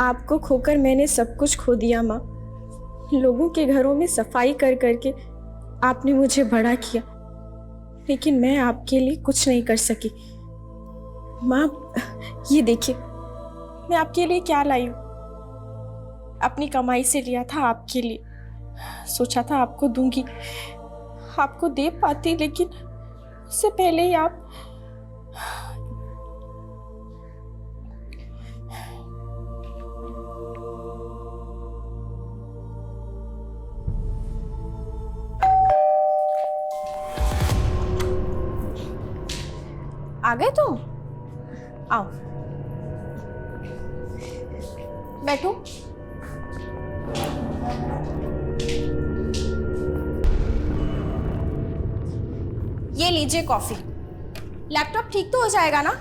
आपको खोकर मैंने सब कुछ खो दिया माँ। लोगों के घरों में सफाई कर करके आपने मुझे बड़ा किया, लेकिन मैं आपके लिए कुछ नहीं कर सकी। माँ, ये देखिए मैं आपके लिए क्या लाई हूँ। अपनी कमाई से लिया था आपके लिए, सोचा था आपको दूंगी, आपको दे पाती, लेकिन उससे पहले ही आप आ गए। तुम आओ, बैठो। ये लीजिए कॉफी। लैपटॉप ठीक तो हो जाएगा ना?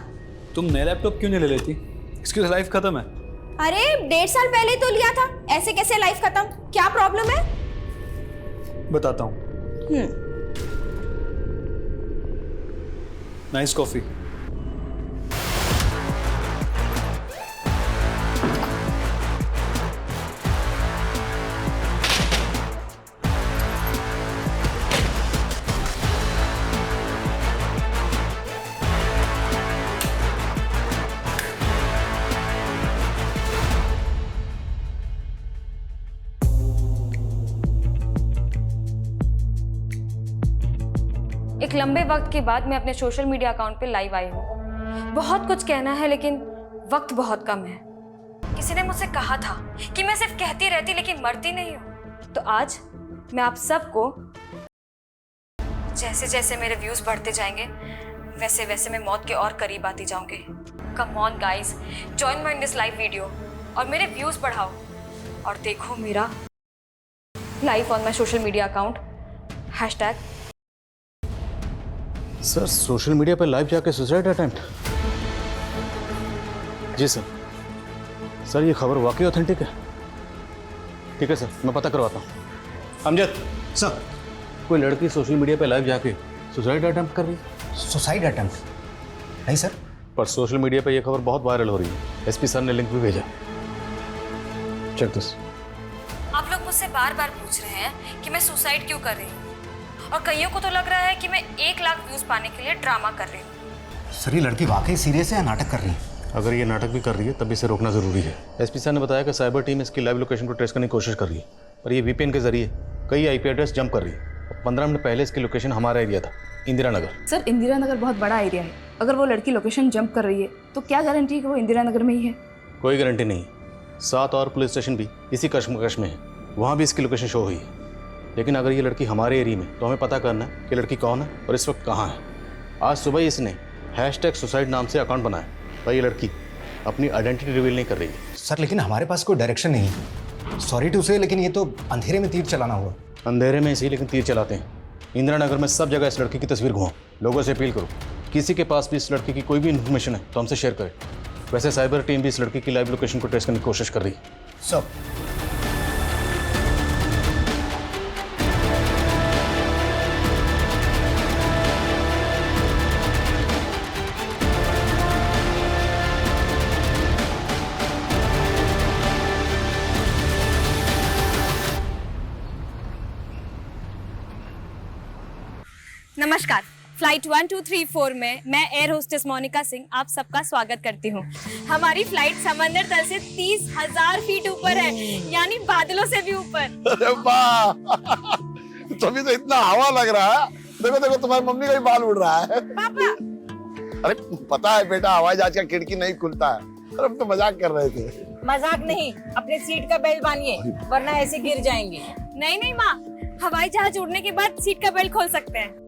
तुम नया लैपटॉप क्यों नहीं ले लेती? इसकी लाइफ खत्म है। अरे 1.5 साल पहले तो लिया था, ऐसे कैसे लाइफ खत्म? क्या प्रॉब्लम है? बताता हूँ। Nice coffee. एक लंबे वक्त के बाद मैं अपने सोशल मीडिया अकाउंट पे लाइव आई हूँ। बहुत कुछ कहना है लेकिन वक्त बहुत कम है। किसी ने मुझसे कहा था कि मैं सिर्फ कहती रहती लेकिन मरती नहीं हूँ। तो आज मैं आप सबको, जैसे जैसे मेरे व्यूज बढ़ते जाएंगे वैसे वैसे मैं मौत के और करीब आती जाऊंगी। Come on guys, join my in this live video और मेरे व्यूज बढ़ाओ और देखो मेरा live on my social media account #। Sir, social media पर लाइव जाके सुसाइड अटेम्प्ट? जी सर। सर, ये खबर वाकई ऑथेंटिक है? ठीक है सर, मैं पता करवाता हूँ। अमजद सर, कोई लड़की सोशल मीडिया पर लाइव जाके सुसाइड अटेम्प्ट कर रही है? Suicide attempt? नहीं सर। पर सोशल मीडिया पर यह खबर बहुत वायरल हो रही है। एसपी सर ने लिंक भी भेजा। Check this. आप लोग मुझसे बार बार पूछ रहे हैं कि मैं सुसाइड क्यों कर रही हूँ, और कईयों को तो लग रहा है कि मैं 1 लाख व्यूज पाने के लिए ड्रामा कर रही हूँ। सर, ये लड़की वाकई सीरियस है या नाटक कर रही है? अगर ये नाटक भी कर रही है तब इसे रोकना जरूरी है। एसपी सर ने बताया कि साइबर टीम इसकी लाइव लोकेशन को ट्रेस करने की कोशिश कर रही है, पर ये वीपीएन के जरिए कई आईपी एड्रेस जंप कर रही है। 15 मिनट पहले इसकी लोकेशन हमारा एरिया था, इंदिरा नगर। सर, इंदिरा नगर बहुत बड़ा एरिया है। अगर वो लड़की लोकेशन जंप कर रही है तो क्या गारंटी है कि वो इंदिरा नगर में ही है? कोई गारंटी नहीं। 7 और पुलिस स्टेशन भी इसी कश्मकश में है, वहाँ भी इसकी लोकेशन शो हुई है। लेकिन अगर ये लड़की हमारे एरिया में, तो हमें पता करना है कि लड़की कौन है और इस वक्त कहाँ है। आज सुबह ही इसने #सुसाइड नाम से अकाउंट बनाया, पर ये लड़की अपनी आइडेंटिटी रिवील नहीं कर रही है। सर, लेकिन हमारे पास कोई डायरेक्शन नहीं है। सॉरी टू से, लेकिन ये तो अंधेरे में तीर चलाना हुआ। अंधेरे में इसी लेकिन तीर चलाते हैं। इंदिरा नगर में सब जगह इस लड़की की तस्वीर घुमाओ। लोगों से अपील करो, किसी के पास भी इस लड़की की कोई भी इन्फॉर्मेशन है तो हमसे शेयर करें। वैसे साइबर टीम भी इस लड़की की लाइव लोकेशन को ट्रेस करने की कोशिश कर रही है। सर, नमस्कार। फ्लाइट 1234 में मैं एयर होस्टेस मोनिका सिंह आप सबका स्वागत करती हूँ। हमारी फ्लाइट समंदर तल से 30,000 फीट ऊपर है, यानी बादलों से भी ऊपर। अरे वाह, तभी तो इतना हवा लग रहा है। देखो देखो, तुम्हारी मम्मी का भी बाल उड़ रहा है। पापा, अरे पता है बेटा, हवाई जहाज का खिड़की नहीं खुलता है। अरे हम तो मजाक कर रहे थे। मजाक नहीं, अपने सीट का बेल्ट बांधिए वरना ऐसे गिर जाएंगे। नहीं नहीं माँ, हवाई जहाज उड़ने के बाद सीट का बेल्ट खोल सकते हैं।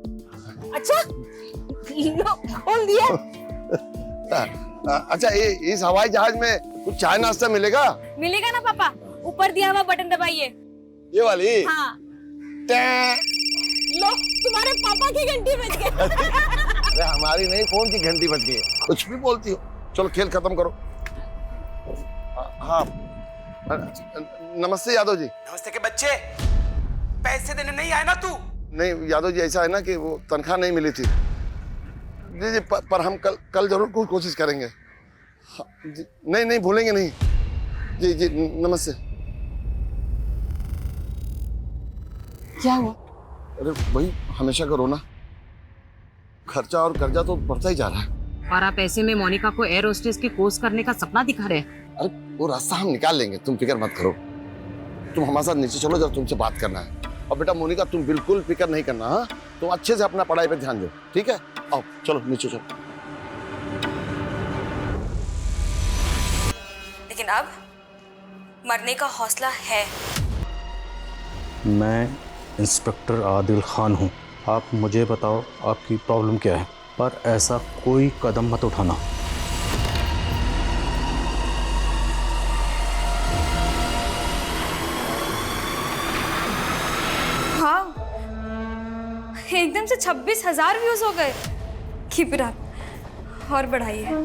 अच्छा, लो खोल दिया। अच्छा, इस हवाई जहाज में कुछ चाय नाश्ता मिलेगा? मिलेगा ना पापा, ऊपर दिया हुआ बटन दबाइए। ये वाली? हाँ। लो, तुम्हारे पापा की घंटी बज गई। अरे हमारी नहीं, फोन की घंटी बज गई। कुछ भी बोलती हो। चलो खेल खत्म करो। हाँ, नमस्ते यादव जी। नमस्ते के बच्चे, पैसे देने नहीं आए ना तू? नहीं यादव जी, ऐसा है ना कि वो तनख्वाह नहीं मिली थी। जी जी, पर हम कल जरूर कोशिश करेंगे। हाँ, नहीं नहीं भूलेंगे नहीं। जी जी नमस्ते। क्या हुआ? अरे वही हमेशा करो ना, खर्चा और कर्जा तो बढ़ता ही जा रहा है। और आप ऐसे में मोनिका को एयर होस्टेस के कोर्स करने का सपना दिखा रहे हैं। अरे वो रास्ता हम निकाल लेंगे, तुम फिक्र मत करो। तुम हमारे साथ नीचे चलो, जब तुमसे बात करना है। और बेटा मोनिका तुम बिल्कुल फिक्र नहीं करना, हाँ? तुम अच्छे से अपना पढ़ाई पे ध्यान दो, ठीक है? आओ चलो नीचे चलो। लेकिन अब मरने का हौसला है। मैं इंस्पेक्टर आदिल खान हूँ। आप मुझे बताओ आपकी प्रॉब्लम क्या है, पर ऐसा कोई कदम मत उठाना। हाँ, एकदम से 26,000 व्यूज हो गए। कीप इट अप और बढ़ाइए।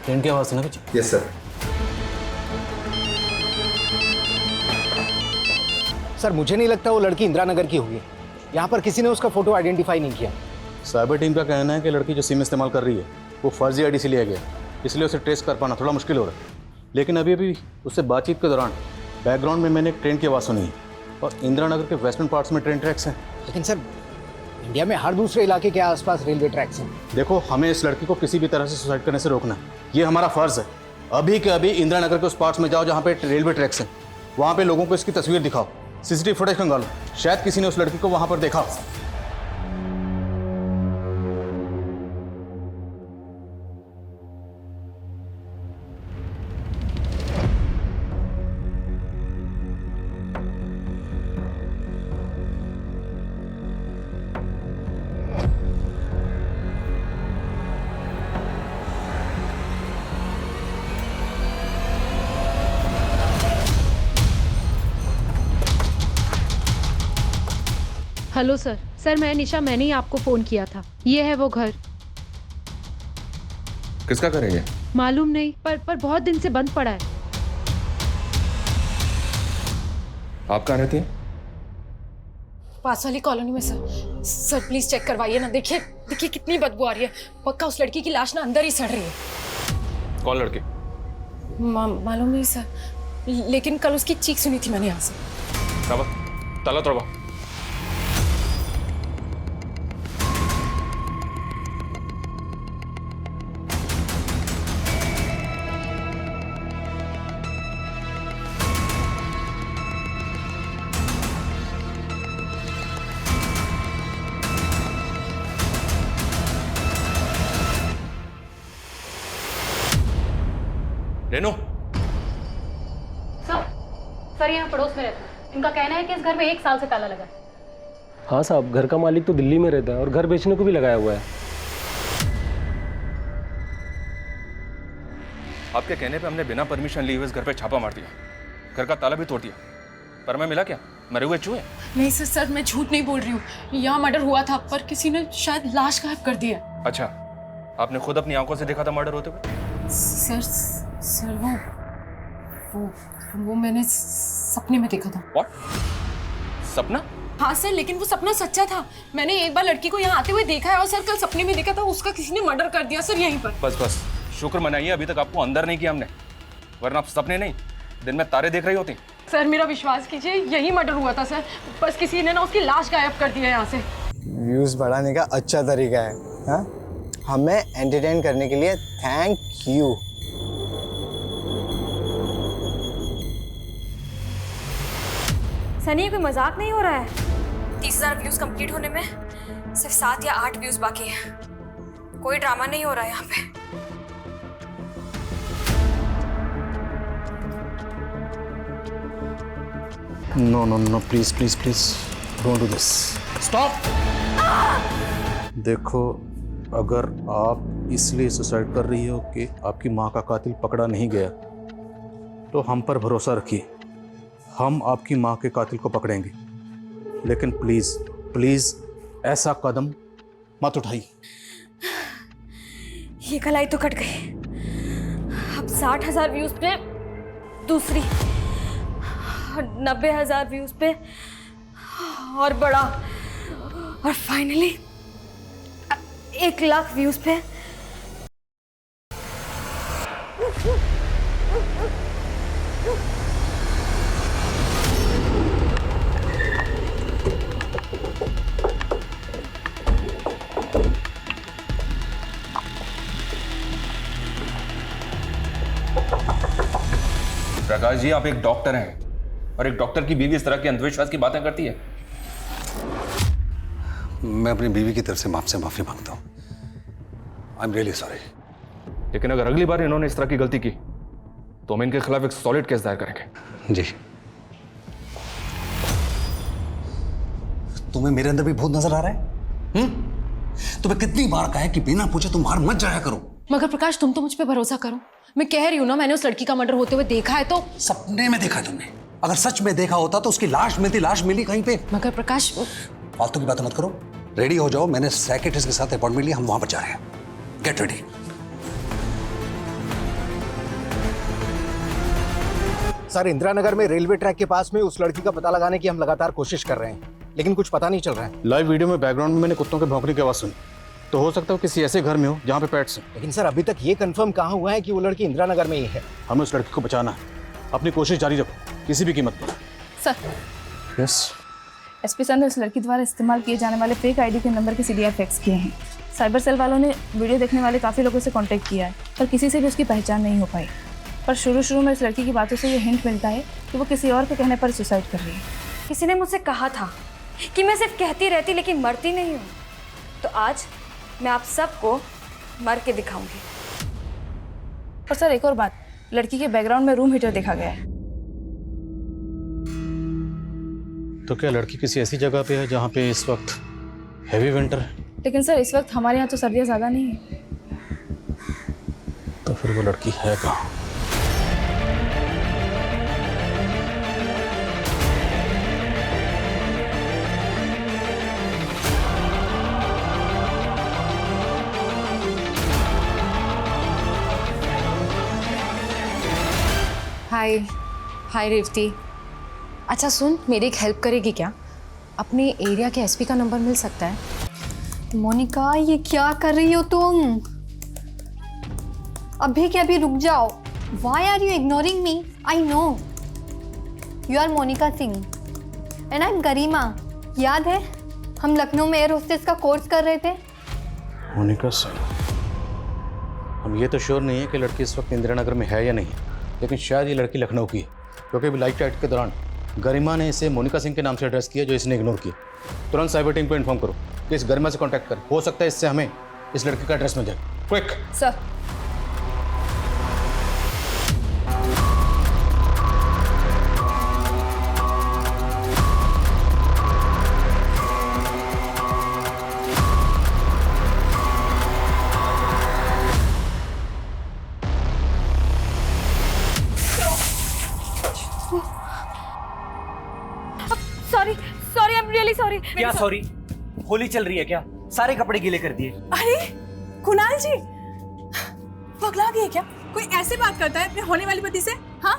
ट्रेन की आवाज़ सुना कुछ? Yes sir. सर मुझे नहीं लगता वो लड़की इंदिरा नगर की होगी। यहाँ पर किसी ने उसका फोटो आइडेंटिफाई नहीं किया। साइबर टीम का कहना है कि लड़की जो सिम इस्तेमाल कर रही है वो फर्जी आईडी से लिया गया, इसलिए उसे ट्रेस कर पाना थोड़ा मुश्किल हो रहा है। लेकिन अभी उससे बातचीत के दौरान बैकग्राउंड में मैंने एक ट्रेन की आवाज़ सुनी है और इंदिरा नगर के वेस्टर्न पार्ट्स में ट्रेन ट्रैक्स हैं। लेकिन सर इंडिया में हर दूसरे इलाके के आसपास रेलवे ट्रैक्स हैं। देखो, हमें इस लड़की को किसी भी तरह से सुसाइड करने से रोकना है, ये हमारा फ़र्ज़ है। अभी के अभी इंदिरा नगर के उस पार्ट्स में जाओ जहाँ पे रेलवे ट्रैक्स हैं, वहाँ पे लोगों को इसकी तस्वीर दिखाओ, सीसीटीवी फुटेज खंगालो, शायद किसी ने उस लड़की को वहाँ पर देखा। हेलो सर, मैं निशा, मैंने ही आपको फोन किया था। ये है वो घर। किसका घर है ये? मालूम नहीं, पर बहुत दिन से बंद पड़ा है। आप कहाँ रहती हैं? पास वाली कॉलोनी में सर प्लीज चेक करवाइए ना। देखिए कितनी बदबू आ रही है। पक्का उस लड़की की लाश ना अंदर ही सड़ रही है। कौन लड़की? मालूम नहीं सर, लेकिन कल उसकी चीख सुनी थी मैंने यहाँ से। ताला तोड़वा। रेनू, सर यहाँ पड़ोस में रहता है। इनका कहना है कि इस घर में 1 साल से ताला लगा है। हाँ साहब, घर का मालिक तो दिल्ली में रहता है और घर बेचने को भी लगाया हुआ है। आपके कहने पे हमने बिना परमिशन लिए हुए इस घर पे छापा मार दिया, घर का ताला भी तोड़ दिया, पर मैं मिला क्या? मरे हुए चूहे? नहीं सर, मैं झूठ नहीं बोल रही हूँ। यहाँ मर्डर हुआ था, पर किसी ने शायद लाश गायब कर दी है। अच्छा, आपने खुद अपनी आंखों से देखा था मर्डर होते हुए? सर वो मैंने सपने में देखा था। What? सपना? हाँ सर, लेकिन वो सपना सच्चा था। मैंने एक बार लड़की को यहाँ आते हुए देखा है और सर कल सपने में देखा था उसका किसी ने मर्डर कर दिया सर यहीं पर। बस शुक्र मनाइए अभी तक आपको अंदर नहीं किया हमने, वरना आप सपने नहीं दिन में तारे देख रही होती। सर मेरा विश्वास कीजिए, यही मर्डर हुआ था सर। बस किसी ने ना उसकी लाश गायब कर दी है यहाँ से। व्यूज बढ़ाने का अच्छा तरीका है, हाँ? हमें एंटरटेन करने के लिए थैंक यू। सनी, कोई मजाक नहीं हो रहा है। 30,000 व्यूज कंप्लीट होने में सिर्फ 7 या 8 व्यूज बाकी हैं। कोई ड्रामा नहीं हो रहा है यहाँ पे। No please don't do this. Stop. देखो, अगर आप इसलिए सुसाइड कर रही हो कि आपकी माँ का कातिल पकड़ा नहीं गया, तो हम पर भरोसा रखिए, हम आपकी माँ के कातिल को पकड़ेंगे। लेकिन प्लीज ऐसा कदम मत उठाइए। ये कलाई तो कट गई। अब 60,000 व्यूज पे दूसरी, 90,000 व्यूज पे और बड़ा, और फाइनली 1 लाख व्यूज पे प्रकाश जी, आप एक डॉक्टर हैं और एक डॉक्टर की बीवी इस तरह के अंधविश्वास की बातें करती है। मैं अपनी बीवी की तरफ से आपसे माफी मांगता हूँ। I am really sorry. लेकिन अगर अगली बार इन्होंने इस तरह की गलती की तो हम इनके खिलाफ एक सॉलिड केस दायर करेंगे। जी। तुम्हें मेरे अंदर भी भूत नजर आ रहा है? तुम्हें कितनी बार कहा है कि बिना पूछे तुम बाहर मत जाया करो। मगर प्रकाश, तुम तो मुझ पे भरोसा करो। मैं कह रही हूँ ना, मैंने उस लड़की का मर्डर होते हुए देखा है। तो सपने में देखा तुमने? अगर सच में देखा होता तो उसकी लाश मिली कहीं पे। मगर प्रकाश, फालतू की बातें मत करो। रेडी हो जाओ, मैंने साइकियाट्रिस्ट के साथ अपॉइंटमेंट लिया, हम वहां पर जा रहे हैं। Get ready. Sir, Indira Nagar में रेलवे ट्रैक के पास में उस लड़की का पता लगाने की हम लगातार कोशिश कर रहे हैं, लेकिन कुछ पता नहीं चल रहा है। लाइव वीडियो में बैकग्राउंड में मैंने कुत्तों के भौंकने की आवाज सुनी, तो हो सकता है किसी ऐसे घर में हो जहाँ पे पेट्स हैं। लेकिन सर, अभी तक ये कंफर्म कहाँ हुआ है कि वो लड़की इंदिरा नगर में ही है। हमें उस लड़की को बचाना है, अपनी कोशिश जारी रखो किसी भी कीमत पर। Sir, yes. एसपी सर ने उस लड़की द्वारा इस्तेमाल किए जाने वाले फेक आईडी के नंबर के सीडीआर फैक्स किए हैं। साइबर सेल वालों ने वीडियो देखने वाले काफ़ी लोगों से कांटेक्ट किया है, पर किसी से भी उसकी पहचान नहीं हो पाई। पर शुरू में इस लड़की की बातों से ये हिंट मिलता है कि वो किसी और के कहने पर सुसाइड कर रही है। किसी ने मुझसे कहा था कि मैं सिर्फ कहती रहती लेकिन मरती नहीं हूँ, तो आज मैं आप सबको मर के दिखाऊंगी। और सर, एक और बात, लड़की के बैकग्राउंड में रूम हीटर देखा गया है। तो क्या लड़की किसी ऐसी जगह पे है जहाँ पे इस वक्त हैवी विंटर है? लेकिन सर, इस वक्त हमारे यहाँ तो सर्दियाँ ज़्यादा नहीं है। तो फिर वो लड़की है कहाँ? हाय रेवती। अच्छा सुन, मेरी एक हेल्प करेगी क्या? अपने एरिया के एसपी का नंबर मिल सकता है? मोनिका, ये क्या कर रही हो तुम? अभी के अभी रुक जाओ। Why are you ignoring me? I know. You are Monika Singh and I'm गरिमा। याद है हम लखनऊ में एयर होस्टेस का कोर्स कर रहे थे? मोनिका सिंह। हम ये तो श्योर नहीं है कि लड़की इस वक्त इंदिरा नगर में है या नहीं, लेकिन शायद ये लड़की लखनऊ की है, क्योंकि अभी लाइव चैट के दौरान गरिमा ने इसे मोनिका सिंह के नाम से एड्रेस किया जो इसने इग्नोर किया। तुरंत साइबर टीम को इन्फॉर्म करो कि इस गरिमा से कांटेक्ट कर, हो सकता है इससे हमें इस लड़की का एड्रेस मिल जाए। Quick sir. Sorry, I am really sorry. क्या सॉरी? होली चल रही है क्या? सारे कपड़े गीले कर दिए। अरे कुणाल जी, पगला गए क्या? कोई ऐसे बात करता है अपने होने वाली पति से? हाँ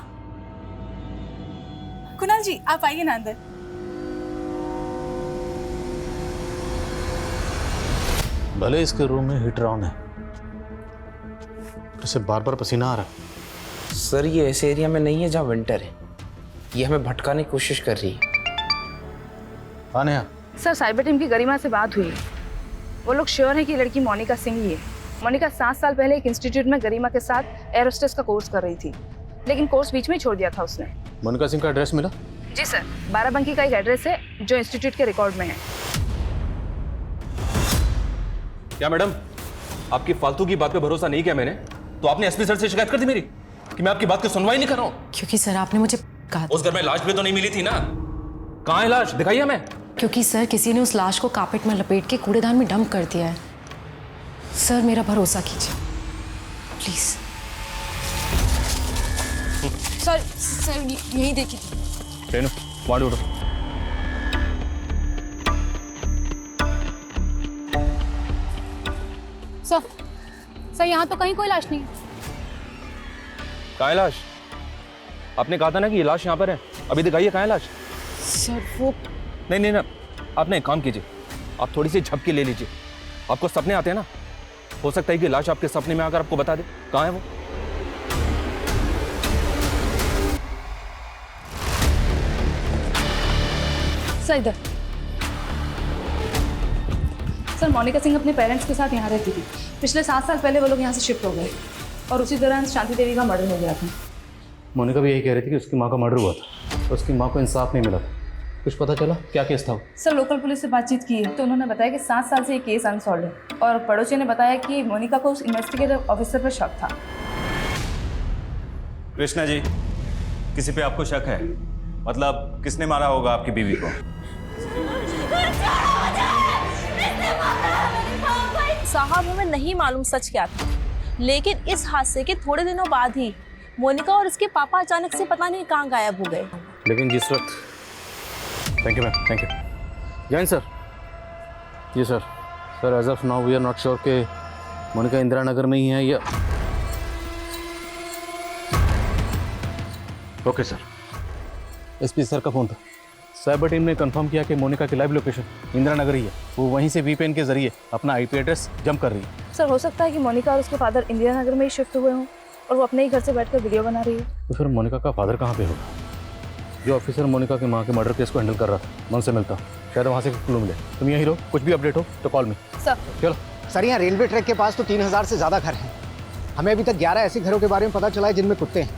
कुणाल जी, आप आइए ना अंदर। भले इसके रूम में हीटर ऑन है, इसे बार बार पसीना आ रहा है। सर, ये ऐसे एरिया में नहीं है जहाँ विंटर है। ये हमें भटकाने की कोशिश कर रही है। आने यहाँ। सर, साइबर टीम की गरिमा से बात हुई। वो लोग श्योर है कि लड़की मोनिका सिंह ही है। मोनिका 7 साल पहले एक इंस्टीट्यूट में गरिमा के साथ एयर होस्टेस का कोर्स कर रही थी, लेकिन कोर्स बीच में ही छोड़ दिया था उसने। मोनिका सिंह का एड्रेस मिला? जी सर, बाराबंकी का एक एड्रेस है जो इंस्टीट्यूट के रिकॉर्ड में है। क्या मैडम, आपकी फालतू की बात पे भरोसा नहीं किया मैंने, तो आपने एसपी सर से शिकायत कर दी मेरी कि मैं आपकी बात की सुनवाई नहीं कर रहा हूँ? क्योंकि सर आपने मुझे कहा उस घर में लाश भी तो नहीं मिली थी ना। कहाँ है लाश? दिखाइए हमें। क्योंकि सर किसी ने उस लाश को कार्पेट में लपेट के कूड़ेदान में डंप कर दिया है। सर मेरा भरोसा कीजिए प्लीज। सर यही देखिए। रेनू, वहाँ उठो। सर यहाँ तो कहीं कोई लाश नहीं है। कहाँ है लाश? आपने कहा था ना कि ये लाश यहाँ पर है। अभी दिखाइए कहाँ है लाश। सर वो नहीं, आप ना एक काम कीजिए, आप थोड़ी सी झपकी ले लीजिए। आपको सपने आते हैं ना, हो सकता है कि लाश आपके सपने में आकर आपको बता दे कहाँ है वो। सर इधर। सर मोनिका सिंह अपने पेरेंट्स के साथ यहाँ रहती थी। पिछले 7 साल पहले वो लोग यहाँ से शिफ्ट हो गए और उसी दौरान शांति देवी का मर्डर हो गया था। मोनिका भी यही कह रही थी कि उसकी माँ का मर्डर हुआ था, उसकी माँ को इंसाफ नहीं मिला था। कुछ पता चला क्या केस था? सर लोकल पुलिस से बातचीत की है तो उन्होंने बताया कि 7 साल से ये केस अनसॉल्व है और पड़ोसी ने बताया कि मोनिका को उस इन्वेस्टिगेटिव ऑफिसर पर शक था। कृष्णा जी, किसी पे आपको शक है? मतलब किसने मारा होगा आपकी बीवी को? साहब हमें नहीं मालूम सच क्या था, लेकिन इस हादसे के थोड़े दिनों बाद ही मोनिका और उसके पापा अचानक से पता नहीं कहाँ गायब हो गए। लेकिन जिस वक्त, thank you ma'am, thank you. Jain sir. जी sir. Sir as of now we are not sure कि मोनिका इंदिरा नगर में ही है या। Okay sir. एसपी सर का फोन था। साइबर टीम ने कंफर्म किया कि मोनिका की लाइव लोकेशन इंदिरा नगर ही है। वो वहीं से वीपीएन के जरिए अपना आईपी एड्रेस जंप कर रही है। सर हो सकता है कि मोनिका और उसके फादर इंदिरा नगर में ही शिफ्ट हुए हों और वो अपने ही घर से बैठकर वीडियो बना रही है। तो फिर मोनिका का फादर कहाँ पे होगा? जो ऑफिसर मोनिका की माँ के मर्डर केस को हैंडल कर रहा था, मैं उनसे मिलता हूँ, शायद वहाँ से क्लू मिले। तुम यहीं रहो, कुछ भी अपडेट हो तो कॉल मी। सर चलो। सर यहाँ रेलवे ट्रैक के पास तो 3000 से ज़्यादा घर हैं। हमें अभी तक 11 ऐसे घरों के बारे में पता चला है जिनमें कुत्ते हैं,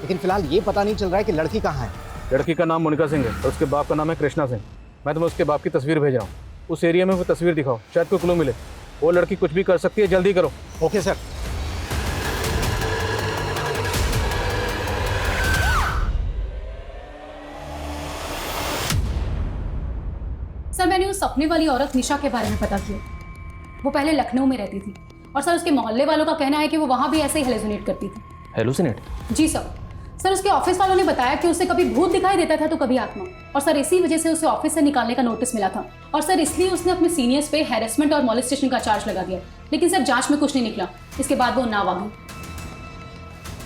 लेकिन फिलहाल ये पता नहीं चल रहा है कि लड़की कहाँ है। लड़की का नाम मोनिका सिंह है और उसके बाप का नाम है कृष्णा सिंह। मैं तुम्हें उसके बाप की तस्वीर भेज रहा हूँ, उस एरिया में वो तस्वीर दिखाओ, शायद कोई क्लू मिले। वो लड़की कुछ भी कर सकती है, जल्दी करो। Okay sir. सर मैंने उस सपने वाली औरत निशा के बारे में पता किया। वो पहले लखनऊ में रहती थी और सर उसके मोहल्ले वालों का कहना है कि वो वहाँ भी ऐसे ही हेलुसिनेट करती थी। हेलुसिनेट? जी सर। सर उसके ऑफिस वालों ने बताया कि उसे कभी भूत दिखाई देता था तो कभी आत्मा, और सर इसी वजह से उसे ऑफिस से निकालने का नोटिस मिला था और सर इसलिए उसने अपने सीनियर्स पे हैरेसमेंट और मॉलेस्टेशन का चार्ज लगा दिया। लेकिन सर जांच में कुछ नहीं निकला। इसके बाद वो नाव आ गई।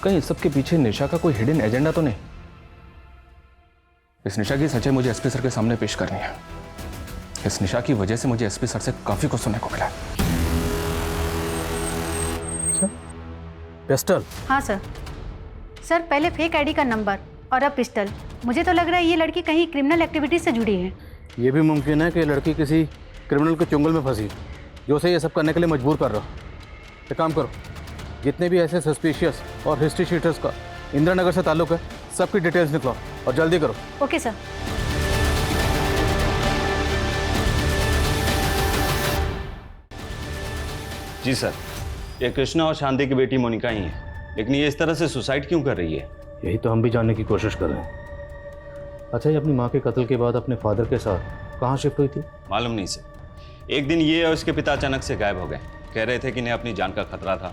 कहीं इस सब के पीछे निशा का कोई हिडन एजेंडा तो नहीं? इस निशा की सच्चाई मुझे एसपी सर के सामने पेश करनी है। इस निशा की वजह से मुझे एसपी सर से काफी कुछ सुनने को मिला। पिस्टल? हाँ सर। सर पहले फेक आईडी का नंबर और अब पिस्टल। मुझे तो लग रहा है ये लड़की कहीं क्रिमिनल एक्टिविटीज से जुड़ी है। ये भी मुमकिन है कि लड़की किसी क्रिमिनल के चुंगल में फंसी जो उसे ये सब करने के लिए मजबूर कर रहा। एक काम करो, जितने भी ऐसे सस्पिशियस और हिस्ट्री शीटर्स का इंदिरा नगर से ताल्लुक है, सबकी डिटेल्स निकलो और जल्दी करो। Okay sir. जी सर, ये कृष्णा और शांति की बेटी मोनिका ही है, लेकिन ये इस तरह से सुसाइड क्यों कर रही है? यही तो हम भी जानने की कोशिश कर रहे हैं। अच्छा, ये अपनी माँ के कत्ल के बाद अपने फादर के साथ कहाँ शिफ्ट हुई थी? मालूम नहीं सर। एक दिन ये और उसके पिता अचानक से गायब हो गए। कह रहे थे कि इन्हें अपनी जान का खतरा था।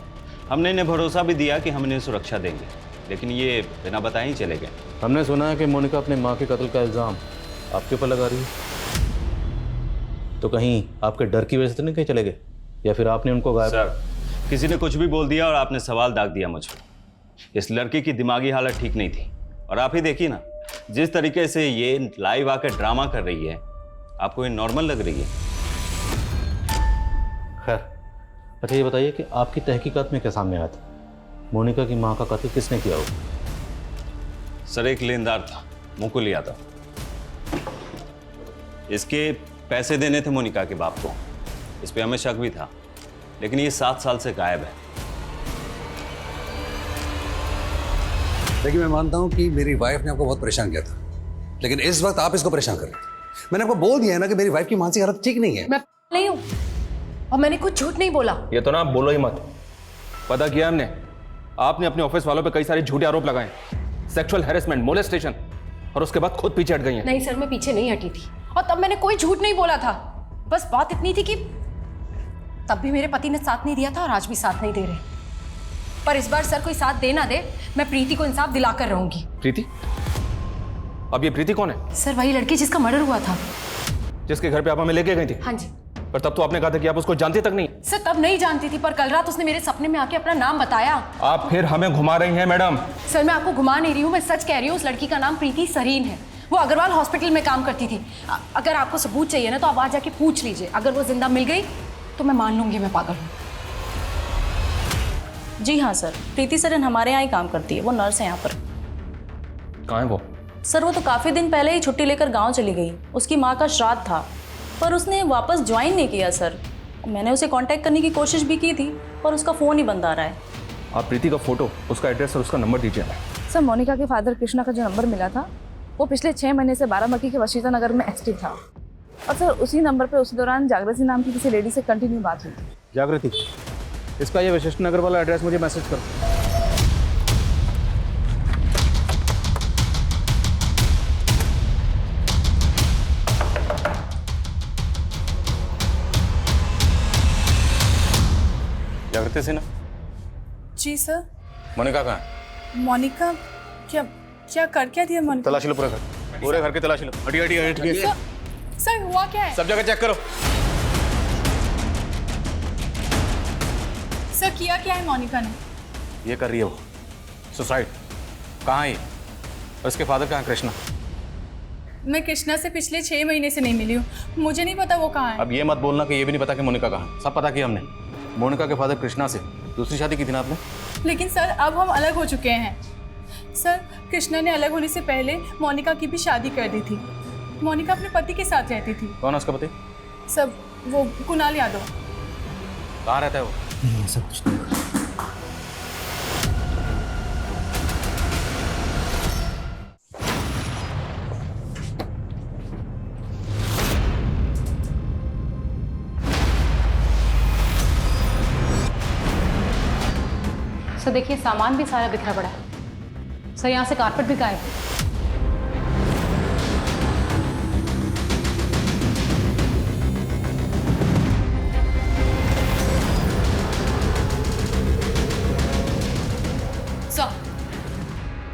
हमने इन्हें भरोसा भी दिया कि हम इन्हें सुरक्षा देंगे, लेकिन ये बिना बताए ही चले गए। हमने सुना है कि मोनिका अपने माँ के कत्ल का इल्ज़ाम आपके ऊपर लगा रही है। तो कहीं आपके डर की वजह से तो नहीं कहीं चले गए, या फिर आपने उनको गायब? सर, किसी ने कुछ भी बोल दिया और आपने सवाल दाग दिया मुझ पर। इस लड़की की दिमागी हालत ठीक नहीं थी, और आप ही देखिए ना, जिस तरीके से ये लाइव आकर ड्रामा कर रही है, आपको ये नॉर्मल लग रही है? खैर, अच्छा ये बताइए कि आपकी तहकीकात में क्या सामने आया था? मोनिका की माँ का कत्ल किसने किया हो? सर, एक लेनदार था, मुकुल यादव। इसके पैसे देने थे मोनिका के बाप को, इस पे हमें शक भी था, लेकिन ये 7 साल से गायब है। देखिए, मैं मानता हूं कि मेरी वाइफ ने आपको बहुत परेशान किया था, लेकिन इस वक्त आप इसको परेशान कर रहे हैं। मैंने आपको बोल दिया है ना कि मेरी वाइफ की मानसिक हालत ठीक नहीं है। मैं नहीं हूं और मैंने कुछ झूठ नहीं बोला। ये तो ना आप बोलो ही मत। पता किया हमने, आपने अपने ऑफिस वालों पे कई सारे झूठे आरोप लगाए, सेक्सुअल हैरेसमेंट, मोलेस्टेशन, और उसके बाद खुद पीछे हट गई हैं। नहीं सर, मैं पीछे नहीं हटी थी और तब मैंने कोई झूठ नहीं बोला था। बस बात इतनी थी कि तब भी मेरे पति ने साथ नहीं दिया था और आज भी साथ नहीं दे रहे। पर इस बार सर कोई साथ दे ना दे, मैं प्रीति को इंसाफ दिलाकर रहूंगी। प्रीति? अब ये प्रीति कौन है? सर वही लड़की जिसका मर्डर हुआ था, जिसके घर पे आप हमें लेके गई थी। हाँ जी। पर तब तो आपने कहा था कि आप उसको जानती तक नहीं। सर तब नहीं जानती थी, पर कल रात उसने मेरे सपने में आके अपना नाम बताया। आप फिर हमें घुमा रही हैं मैडम। सर मैं आपको घुमा नहीं रही हूँ, मैं सच कह रही हूँ। उस लड़की का नाम प्रीति सरीन है। वो अग्रवाल हॉस्पिटल में काम करती थी। अगर आपको सबूत चाहिए ना तो आप आज जाके पूछ लीजिए। अगर वो जिंदा मिल गई तो मैं मान लूंगी मैं पागल हूँ। जी हाँ सर, प्रीति सरन हमारे यहाँ ही काम करती है। वो नर्स है यहाँ पर। कहाँ है वो? सर वो तो काफ़ी दिन पहले ही छुट्टी लेकर गांव चली गई, उसकी माँ का श्राद्ध था, पर उसने वापस ज्वाइन नहीं किया सर। मैंने उसे कांटेक्ट करने की कोशिश भी की थी पर उसका फ़ोन ही बंद आ रहा है। आप प्रीति का फोटो, उसका एड्रेस और उसका नंबर दीजिए हमें। सर मोनिका के फादर कृष्णा का जो नंबर मिला था वो पिछले 6 महीने से बाराबंकी के वशीता नगर में एक्टिव था, और सर उसी नंबर पे उसी दौरान जागृति नाम की किसी लेडी से कंटिन्यू बात हुई थी। जागृति, इसका ये वशिष्ठ नगर वाला एड्रेस मुझे मैसेज करो। जागृति सिन्हा। जी सर। मोनिका कहाँ है? मोनिका क्या कर क्या दिया मोनिका? तलाशी लो पूरे घर की तलाशी लो। हटिए। सर हुआ क्या है? सब जगह चेक करो। सर किया क्या है मोनिका ने? ये कर रही है वो सुसाइड। कहाँ है ये? और उसके फादर कहाँ है? कृष्णा। मैं कृष्णा से पिछले 6 महीने से नहीं मिली हूँ, मुझे नहीं पता वो कहाँ है। अब ये मत बोलना कि ये भी नहीं पता कि मोनिका कहाँ है। सब पता किया हमने। मोनिका के फादर कृष्णा से दूसरी शादी की थी ना आपने? लेकिन सर अब हम अलग हो चुके हैं। सर कृष्णा ने अलग होने से पहले मोनिका की भी शादी कर दी थी। मोनिका अपने पति के साथ रहती थी। कौन है उसका पति? सब वो कुणाल यादव। कहाँ रहता है वो? नहीं ऐसा कुछ नहीं। सर देखिए सामान भी सारा बिखरा पड़ा है। सर यहाँ से कारपेट भी गायब है।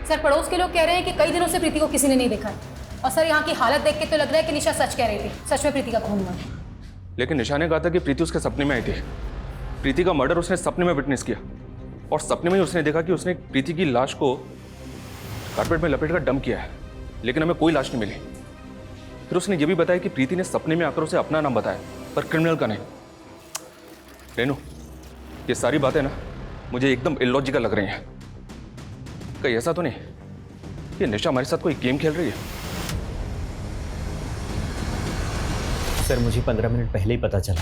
सर पड़ोस के लोग कह रहे हैं कि कई दिनों से प्रीति को किसी ने नहीं देखा है, और सर यहाँ की हालत देख के तो लग रहा है कि निशा सच कह रही थी, सच में प्रीति का खून हुआ है। लेकिन निशा ने कहा था कि प्रीति उसके सपने में आई थी। प्रीति का मर्डर उसने सपने में विटनेस किया, और सपने में ही उसने देखा कि उसने प्रीति की लाश को कारपेट में लपेट कर डंप किया है, लेकिन हमें कोई लाश नहीं मिली। फिर उसने ये भी बताया कि प्रीति ने सपने में आकर उसे अपना नाम बताया, पर क्रिमिनल का नहीं। रेनू, ये सारी बातें ना मुझे एकदम इलॉजिकल लग रही हैं। कहीं ऐसा तो नहीं कि निशा हमारे साथ कोई गेम खेल रही है? सर मुझे 15 मिनट पहले ही पता चला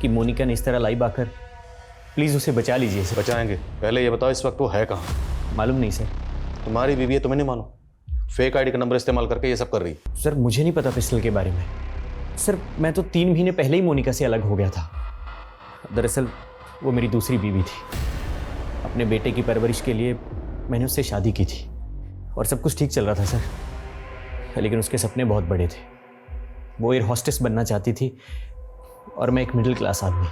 कि मोनिका ने इस तरह लाइव आकर, प्लीज़ उसे बचा लीजिए सर। बचाएंगे। पहले ये बताओ इस वक्त वो है कहाँ? मालूम नहीं सर। तुम्हारी बीवी है, तुम्हें नहीं मालूम? फेक आईडी का नंबर इस्तेमाल करके ये सब कर रही है। सर मुझे नहीं पता पिस्टल के बारे में। सर मैं तो 3 महीने पहले ही मोनिका से अलग हो गया था। दरअसल वो मेरी दूसरी बीवी थी। अपने बेटे की परवरिश के लिए मैंने उससे शादी की थी और सब कुछ ठीक चल रहा था सर, लेकिन उसके सपने बहुत बड़े थे। वो एयर हॉस्टेस बनना चाहती थी और मैं एक मिडिल क्लास आदमी।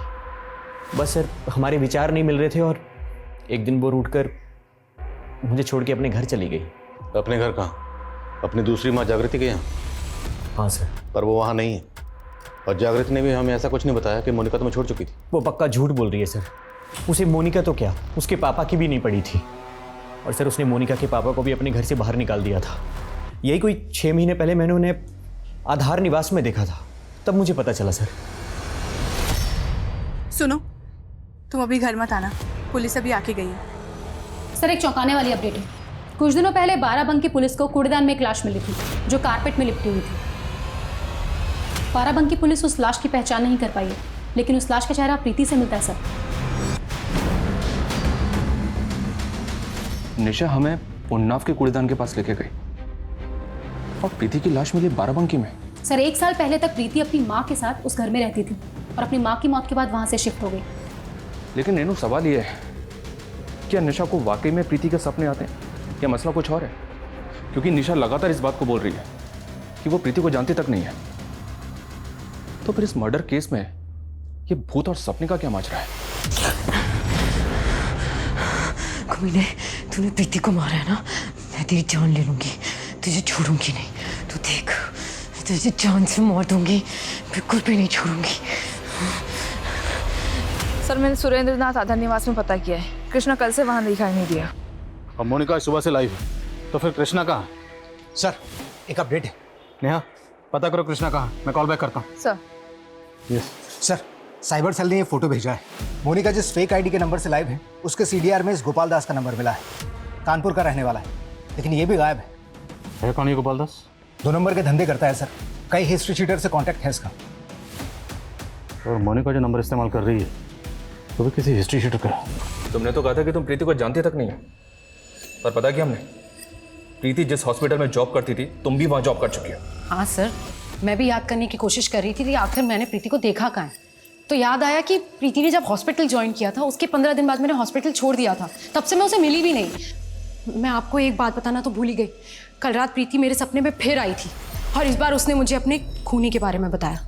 बस सर हमारे विचार नहीं मिल रहे थे और एक दिन वो रूठ कर मुझे छोड़ के अपने घर चली गई। अपने घर कहाँ? अपनी दूसरी माँ जागृति के यहाँ? हाँ सर। पर वो वहाँ नहीं है, और जागृति ने भी हमें ऐसा कुछ नहीं बताया कि मोनिका तुम्हें छोड़ चुकी थी। वो पक्का झूठ बोल रही है सर। उसे मोनिका तो क्या, उसके पापा की भी नहीं पड़ी थी। और सर उसने मोनिका के पापा को भी अपने घर से बाहर निकाल दिया था। यही कोई 6 महीने पहले मैंने उन्हें आधार निवास में देखा था, तब मुझे पता चला सर। सुनो, तुम अभी घर मत आना, पुलिस अभी आके गई है। सर एक चौंकाने वाली अपडेट है। कुछ दिनों पहले बाराबंकी पुलिस को कूड़ेदान में एक लाश मिली थी जो कारपेट में लिपटी हुई थी। बाराबंकी पुलिस उस लाश की पहचान नहीं कर पाई है, लेकिन उस लाश का चेहरा प्रीति से मिलता है सर। निशा हमें उन्नाव के कूड़ेदान के पास लेके गई और प्रीति की लाश मिली बाराबंकी में। सर 1 साल पहले तक प्रीति अपनी माँ के साथ उस घर में रहती थी और अपनी माँ की मौत के बाद वहां से शिफ्ट हो गई। लेकिन रेनू सवाल ये है, क्या निशा को वाकई में प्रीति के सपने आते हैं या मसला कुछ और है? क्योंकि निशा लगातार इस बात को बोल रही है कि वो प्रीति को जानती तक नहीं है। तो फिर इस मर्डर केस में ये भूत और सपने का क्या माजरा है? कमीने, तूने प्रीति को मारा है ना, मैं तेरी जान ले लूंगी, तुझे छोड़ूंगी नहीं। तू देख, तुझे जान से मार दूंगी, बिल्कुल भी नहीं छोड़ूंगी। सर मैंने सुरेंद्रनाथ आधार निवास में पता किया है, कृष्णा कल से वहां दिखाई नहीं दिया। और मोनिका सुबह से लाइव है, तो फिर कृष्णा कहाँ है? सर एक अपडेट है। नेहा पता करो कृष्णा कहाँ, मैं कॉल बैक करता हूँ। Sir yes sir, cyber cell ने ये फोटो भेजा है। मोनिका जिस फेक आईडी के नंबर से लाइव है, उसके सीडीआर में इस गोपाल दास का नंबर मिला है। कानपुर का रहने वाला है, लेकिन ये भी गायब है। है कौन ये गोपाल दास? 2 नंबर के धंधे करता है सर, कई हिस्ट्री शीटर से कांटेक्ट है इसका। और मोनिका जो नंबर इस्तेमाल कर रही है तो भी किसी हिस्ट्री शीटर का है। तुमने तो कहा था कि तुम प्रीति को जानती तक नहीं है, पर पता क्या हमने, प्रीति जिस हॉस्पिटल में जॉब करती थी तुम भी वहाँ जॉब कर चुकी हो। हाँ सर, मैं भी याद करने की कोशिश कर रही थी कि आखिर मैंने प्रीति को देखा कहाँ है। तो याद आया कि प्रीति ने जब हॉस्पिटल ज्वाइन किया था उसके 15 दिन बाद मैंने हॉस्पिटल छोड़ दिया था, तब से मैं उसे मिली भी नहीं। मैं आपको एक बात बताना तो भूल ही गई, कल रात प्रीति मेरे सपने में फिर आई थी और इस बार उसने मुझे अपने खूनी के बारे में बताया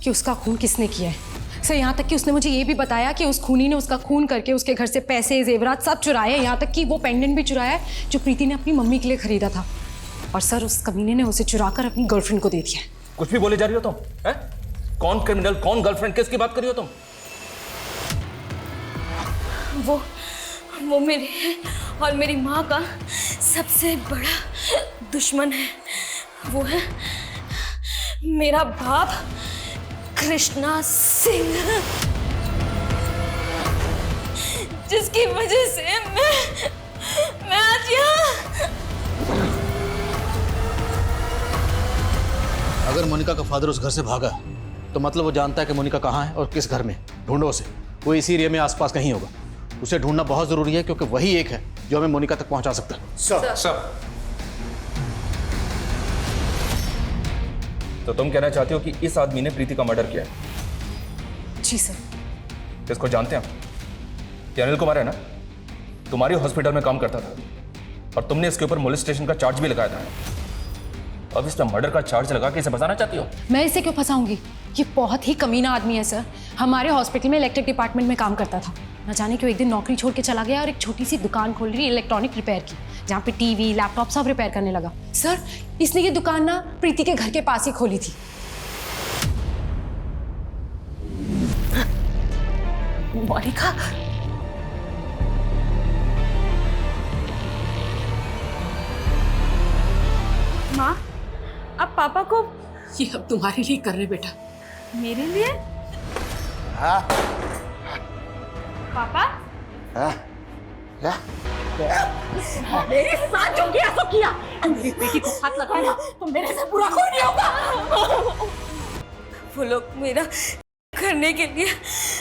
कि उसका खून किसने किया है। सर यहाँ तक कि उसने मुझे ये भी बताया कि उस खूनी ने उसका खून करके उसके घर से पैसे जेवरात सब चुराए, यहाँ तक कि वो पेंडेंट भी चुराया है जो प्रीति ने अपनी मम्मी के लिए खरीदा था। और सर उस कमीने ने उसे चुराकर अपनी गर्लफ्रेंड को दे दिया। कुछ भी बोले जा रही हो तुम, है? कौन क्रिमिनल, कौन गर्लफ्रेंड, किसकी बात कर रही हो तुम? वो मेरे और मेरी माँ का सबसे बड़ा दुश्मन है। वो है मेरा बाप कृष्णा सिंह, जिसकी वजह से मैं आज यहाँ। अगर मोनिका का फादर उस घर से भागा तो मतलब वो जानता है कि मोनिका कहाँ है और किस घर में। ढूंढो उसे, वो इसी एरिया में आसपास कहीं होगा। उसे ढूंढना बहुत जरूरी है क्योंकि वही एक है जो हमें मोनिका तक पहुंचा सकता है। सर, तो तुम कहना चाहते हो कि इस आदमी ने प्रीति का मर्डर किया है? जी सर। इसको जानते हैं? ये अनिल कुमार है ना, तुम्हारे हॉस्पिटल में काम करता था और तुमने इसके ऊपर मोलेस्टेशन का चार्ज भी लगाया था। अब इस पर मर्डर का चार्ज लगा के इसे फंसाना चाहती हो? मैं इसे क्यों फंसाऊंगी? ये बहुत ही कमीना आदमी है सर। हमारे हॉस्पिटल में इलेक्ट्रिक डिपार्टमेंट में काम करता था। न जाने क्यों एक दिन नौकरी छोड़ के चला गया और एक छोटी सी दुकान खोल रही इलेक्ट्रॉनिक रिपेयर की, जहाँ पे टीवी लैपटॉप सब रिपेयर करने लगा। सर इसने ये दुकान ना प्रीति के घर के पास ही खोली थी। मोनिका, माँ, अब पापा को ये अब तुम्हारे लिए कर रहे बेटा। मेरे लिए? हाँ पापा? हाँ क्या? मेरे साथ जो किया सो किया। मेरी बेटी को हाथ लगाया तो मेरे से बुरा कोई नहीं होगा। वो लोग मेरा करने के लिए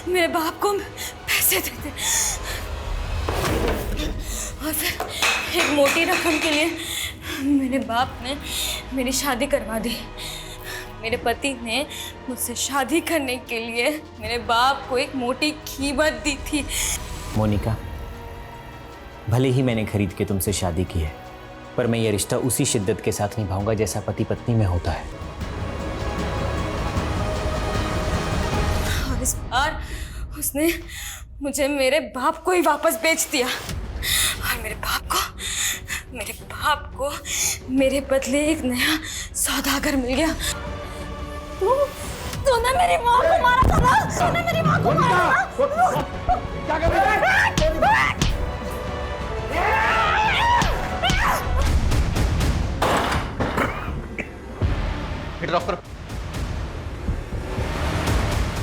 मेरे बाप को पैसे देते और फिर एक मोटी रकम के लिए मेरे बाप ने मेरी शादी करवा दी। मेरे पति ने मुझसे शादी करने के लिए मेरे बाप को एक मोटी कीमत दी थी। मोनिका, भले ही मैंने खरीद के तुमसे शादी की है, पर मैं ये रिश्ता उसी शिद्दत के साथ निभाऊंगा जैसा पति पत्नी में होता है। और इस बार उसने मुझे मेरे बाप को ही वापस बेच दिया और मेरे बाप को मेरे बदले एक नया सौदागर मिल गया। तूने मेरी माँ को मारा था ना? तूने मेरी माँ को मारा था? क्या कर रही है? हीटर ऑफ करो।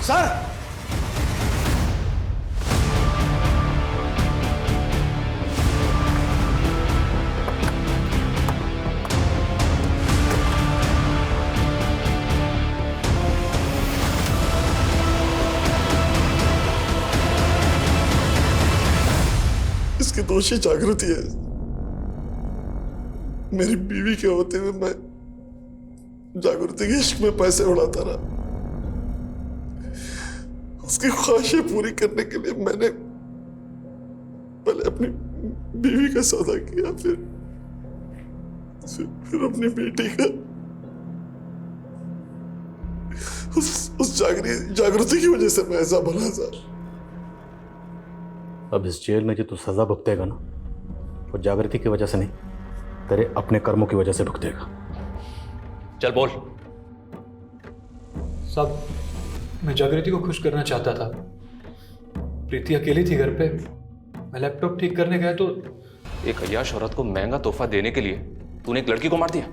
सर, इसकी दोषी जागृति है। मेरी बीवी के होते हुए मैं जागृति के इश्क में पैसे उड़ाता रहा। उसकी ख्वाहिशें पूरी करने के लिए मैंने पहले अपनी बीवी का सौदा किया, फिर अपनी बेटी का। उस जागृति की वजह से मैं ऐसा बना था। अब इस जेल में जो तू सजा भुगतेगा ना, वो जागृति की वजह से नहीं, तेरे अपने कर्मों की वजह से भुगतेगा। चल बोल। साहब, मैं जागृति को खुश करना चाहता था। प्रीति अकेली थी घर पे। मैं लैपटॉप ठीक करने गया तो एक अय्याश औरत को महंगा तोहफा देने के लिए तूने एक लड़की को मार दिया।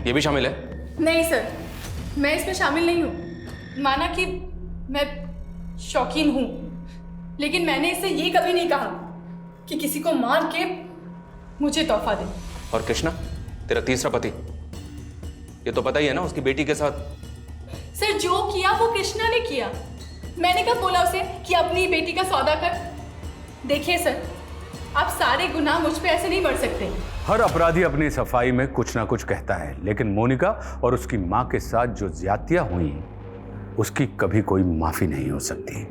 ये भी शामिल है? नहीं सर, मैं इसमें शामिल नहीं हूँ। माना कि मैं शौकीन हूँ, लेकिन मैंने इससे ये कभी नहीं कहा कि किसी को मार के मुझे तोहफा दे। और कृष्णा तेरा तीसरा पति, ये तो पता ही है ना, उसकी बेटी के साथ। सर जो किया वो कृष्णा ने किया। मैंने कब बोला उसे कि अपनी बेटी का सौदा कर? देखिए सर, आप सारे गुनाह मुझ पे ऐसे नहीं बढ़ सकते। हर अपराधी अपनी सफाई में कुछ ना कुछ कहता है, लेकिन मोनिका और उसकी मां के साथ जो ज्यादतियां हुई उसकी कभी कोई माफी नहीं हो सकती।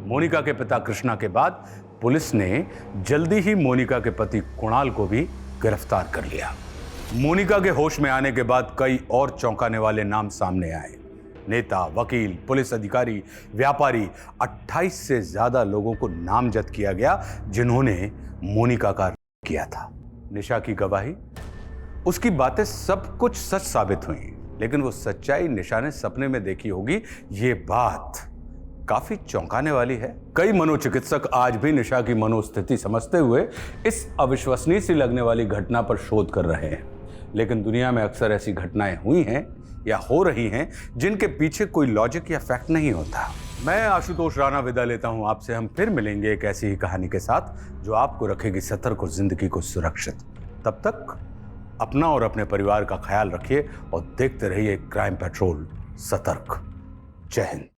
मोनिका के पिता कृष्णा के बाद पुलिस ने जल्दी ही मोनिका के पति कुणाल को भी गिरफ्तार कर लिया। मोनिका के होश में आने के बाद कई और चौंकाने वाले नाम सामने आए। नेता, वकील, पुलिस अधिकारी, व्यापारी, 28 से ज्यादा लोगों को नामजद किया गया जिन्होंने मोनिका का किया था। निशा की गवाही, उसकी बातें सब कुछ सच साबित हुई, लेकिन वो सच्चाई निशा ने सपने में देखी होगी, ये बात काफी चौंकाने वाली है। कई मनोचिकित्सक आज भी निशा की मनोस्थिति समझते हुए इस अविश्वसनीय सी लगने वाली घटना पर शोध कर रहे हैं, लेकिन दुनिया में अक्सर ऐसी घटनाएं हुई हैं या हो रही हैं जिनके पीछे कोई लॉजिक या फैक्ट नहीं होता। मैं आशुतोष राणा विदा लेता हूं आपसे। हम फिर मिलेंगे एक ऐसी ही कहानी के साथ जो आपको रखेगी सतर्क और जिंदगी को सुरक्षित। तब तक अपना और अपने परिवार का ख्याल रखिए और देखते रहिए क्राइम पेट्रोल सतर्क। जय हिंद।